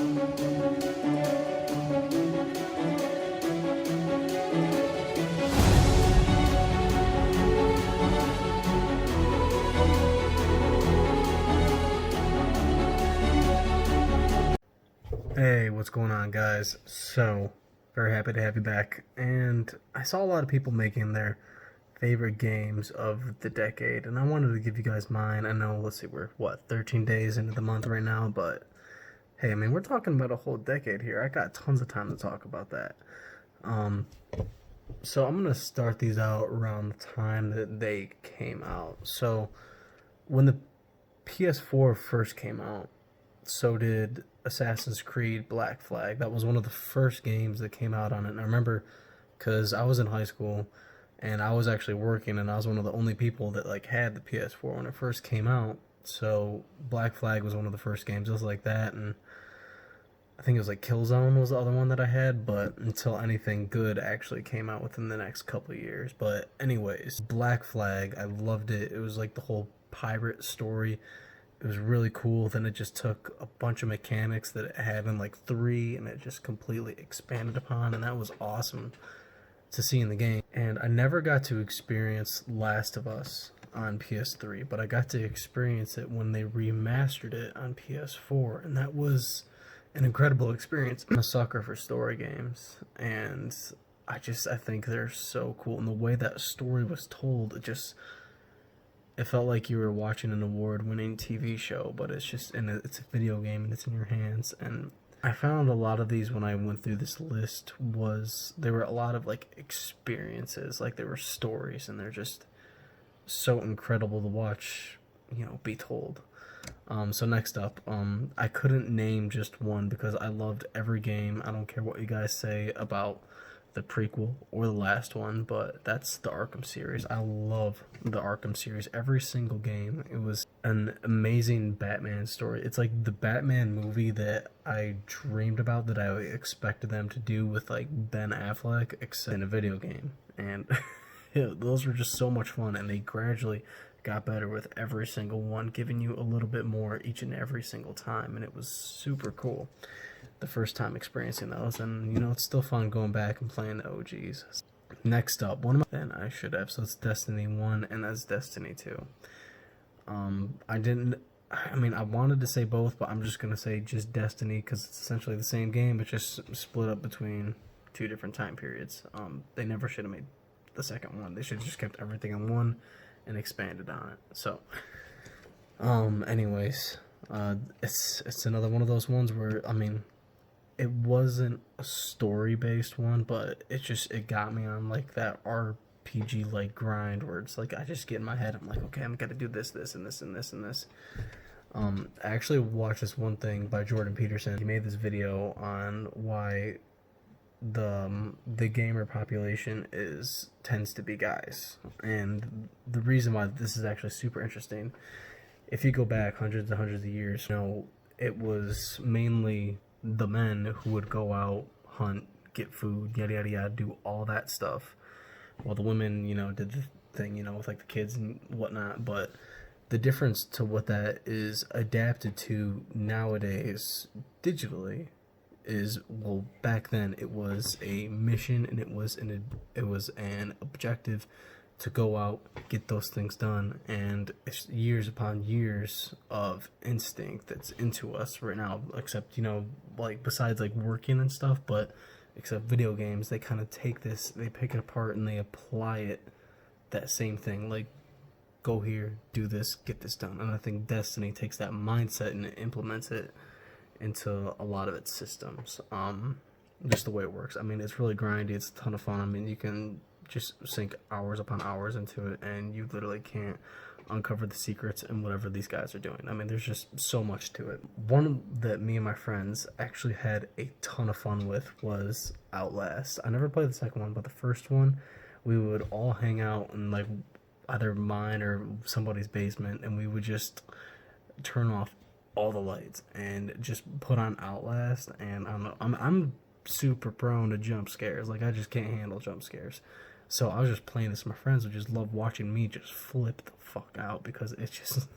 Hey, what's going on, guys? So, very happy to have you back. And I saw a lot of people making their favorite games of the decade, and I wanted to give you guys mine. I know, let's see, we're 13 days into the month right now, but hey, I mean, we're talking about a whole decade here. I got tons of time to talk about that. Um, so I'm gonna start these out around the time that they came out. So, when the PS4 first came out, so did Assassin's Creed Black Flag. That was one of the first games that came out on it. And I remember because I was in high school and I was actually working, and I was one of the only people that like had the PS4 when it first came out. So Black Flag was one of the first games. It was like that, and I think it was like Killzone was the other one that I had, but until anything good actually came out within the next couple of years. But anyways, Black Flag, I loved it. It was like the whole pirate story. It was really cool. Then it just took a bunch of mechanics that it had in like 3, and it just completely expanded upon, and that was awesome to see in the game. And I never got to experience Last of Us on PS3, but I got to experience it when they remastered it on PS4, and that was an incredible experience. I'm a sucker for story games, and I think they're so cool, and the way that story was told, it felt like you were watching an award-winning TV show, but it's a video game and it's in your hands. And I found a lot of these when I went through this list there were a lot of like experiences, like there were stories, and they're just so incredible to watch, be told. So next up, I couldn't name just one because I loved every game. I don't care what you guys say about the prequel or the last one, but that's the Arkham series. I love the Arkham series. Every single game, it was an amazing Batman story. It's like the Batman movie that I dreamed about, that I expected them to do with like Ben Affleck, except in a video game. And those were just so much fun, and they gradually got better with every single one, giving you a little bit more each and every single time, and it was super cool the first time experiencing those. And it's still fun going back and playing the OGs. Next up, then I should have, so it's Destiny 1 and that's Destiny 2. I wanted to say both, but I'm just gonna say just Destiny because it's essentially the same game, but just split up between 2 different time periods. They never should have made the second one. They should have just kept everything in one and expanded on it. So anyways, it's another one of those ones where, it wasn't a story-based one, but it got me on like that RPG like grind where it's like I just get in my head, I'm like, okay, I'm gonna do this, and this, and this, and this. I actually watched this one thing by Jordan Peterson. He made this video on why the gamer population tends to be guys, and the reason why this is actually super interesting. If you go back hundreds and hundreds of years, it was mainly the men who would go out, hunt, get food, yada yada yada, do all that stuff, while the women, did the thing, with like the kids and whatnot. But the difference to what that is adapted to nowadays digitally is, well, back then it was a mission, and it was an objective to go out, get those things done, and it's years upon years of instinct that's into us right now, except, like, besides, like, working and stuff, but except video games, they kind of take this, they pick it apart, and they apply it, that same thing, like, go here, do this, get this done. And I think Destiny takes that mindset and it implements it into a lot of its systems, just the way it works. It's really grindy, it's a ton of fun. You can just sink hours upon hours into it, and you literally can't uncover the secrets in whatever these guys are doing. There's just so much to it. One that me and my friends actually had a ton of fun with was Outlast. I never played the second one, but the first one, we would all hang out in like either mine or somebody's basement, and we would just turn off all the lights and just put on Outlast. And I don't know, I'm super prone to jump scares. Like, I just can't handle jump scares. So I was just playing this. My friends would just love watching me just flip the fuck out because it's just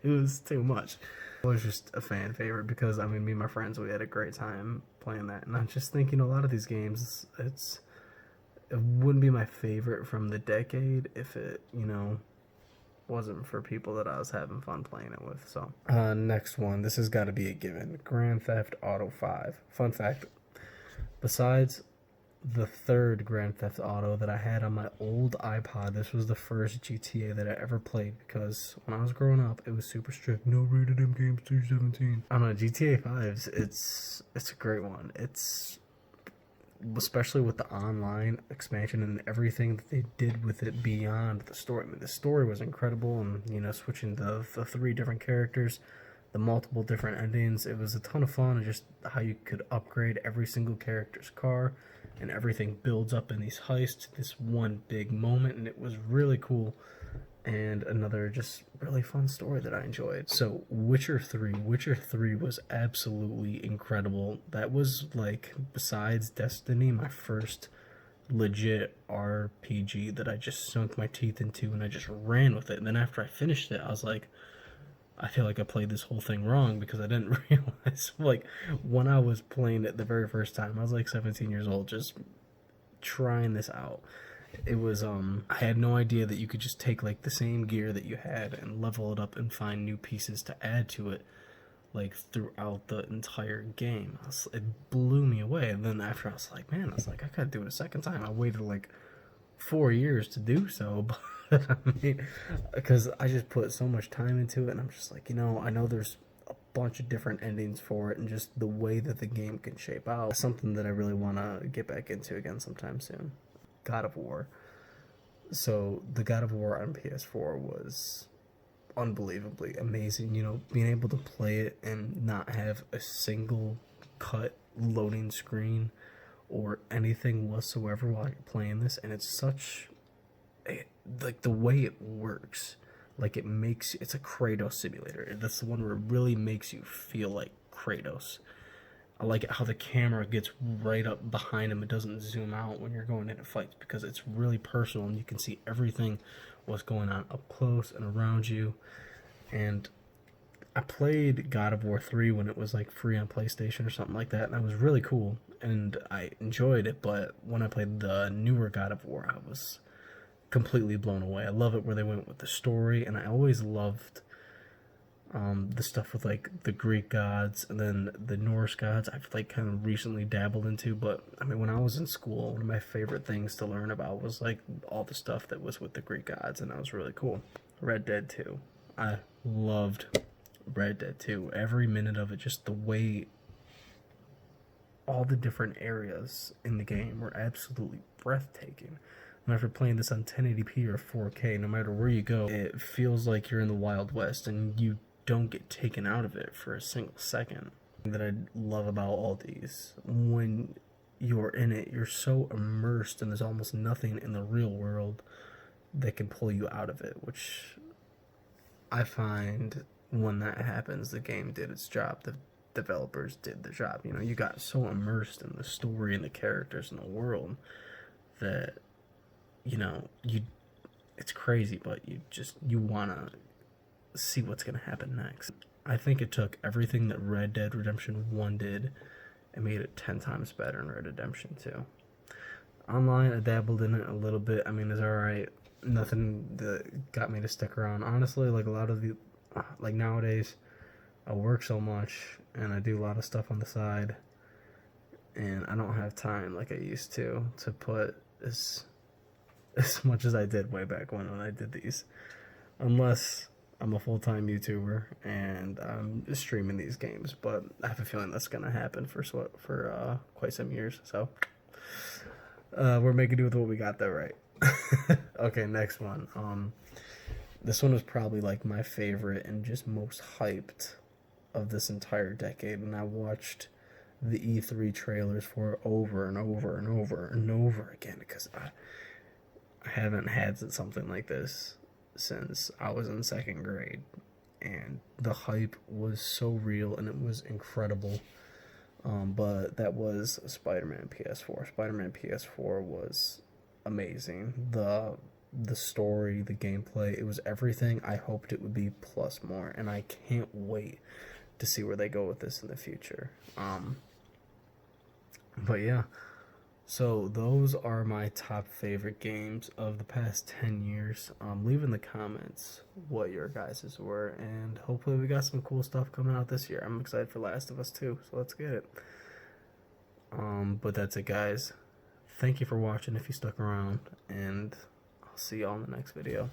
It was too much. It was just a fan favorite because, I mean, me and my friends, we had a great time playing that. And I just think, a lot of these games, it wouldn't be my favorite from the decade if it, wasn't for people that I was having fun playing it with. So, next one, this has got to be a given. Grand Theft Auto 5. Fun fact, besides the third Grand Theft Auto that I had on my old iPod, this was the first GTA that I ever played because when I was growing up, it was super strict. No rated M games through 17. I don't know, GTA 5's it's a great one. It's especially with the online expansion and everything that they did with it beyond the story. I mean, the story was incredible, and switching the three different characters, the multiple different endings, it was a ton of fun, and just how you could upgrade every single character's car, and everything builds up in these heists, this one big moment, and it was really cool. And another just really fun story that I enjoyed. So Witcher 3 was absolutely incredible. That was, like, besides Destiny, my first legit RPG that I just sunk my teeth into and I just ran with it. And then after I finished it, I was like, I feel like I played this whole thing wrong because I didn't realize, like, when I was playing it the very first time, I was like 17 years old, just trying this out. It was, I had no idea that you could just take, like, the same gear that you had and level it up and find new pieces to add to it, like, throughout the entire game. It blew me away. And then after I was like, man, I gotta do it a second time. I waited, like, 4 years to do so, but, I mean, because I just put so much time into it, and I'm just like, I know there's a bunch of different endings for it, and just the way that the game can shape out, something that I really want to get back into again sometime soon. God of War. So the God of War on PS4 was unbelievably amazing. Being able to play it and not have a single cut loading screen or anything whatsoever while you're playing this, and it's such like the way it works, like it's a Kratos simulator. That's the one where it really makes you feel like Kratos. I like it how the camera gets right up behind him. It doesn't zoom out when you're going into fights because it's really personal and you can see everything what's going on up close and around you. And I played God of War 3 when it was like free on PlayStation or something like that, and that was really cool and I enjoyed it. But when I played the newer God of War, I was completely blown away. I love it where they went with the story, and I always loved the stuff with, like, the Greek gods and then the Norse gods. I've, like, kind of recently dabbled into, but I mean, when I was in school, one of my favorite things to learn about was, like, all the stuff that was with the Greek gods, and that was really cool. Red Dead 2. I loved Red Dead 2. Every minute of it, just the way all the different areas in the game were absolutely breathtaking. And after playing this on 1080p or 4K, no matter where you go, it feels like you're in the Wild West, and you don't get taken out of it for a single second. That I love about all these, when you're in it, you're so immersed, and there's almost nothing in the real world that can pull you out of it, which I find when that happens, the game did its job. The developers did their job. You got so immersed in the story and the characters and the world that it's crazy, but you want to see what's going to happen next. I think it took everything that Red Dead Redemption 1 did and made it 10 times better in Red Dead Redemption 2. Online, I dabbled in it a little bit. I mean, it's alright. Nothing that got me to stick around. Honestly, like, a lot of like, nowadays, I work so much and I do a lot of stuff on the side, and I don't have time like I used to put as much as I did way back when I did these, unless I'm a full-time YouTuber and I'm streaming these games. But I have a feeling that's gonna happen for quite some years. So we're making do with what we got there, right? Okay, next one. This one was probably, like, my favorite and just most hyped of this entire decade, and I watched the E3 trailers for it over and over and over and over again because I haven't had something like this since I was in second grade, and the hype was so real and it was incredible. But that was Spiderman PS4. Spiderman PS4 was amazing. The the story, the gameplay, it was everything I hoped it would be plus more, and I can't wait to see where they go with this in the future. But yeah, so those are my top favorite games of the past 10 years. Leave in the comments what your guys's were, and hopefully we got some cool stuff coming out this year. I'm excited for Last of Us 2, so let's get it. But that's it, guys. Thank you for watching if you stuck around, and I'll see y'all in the next video.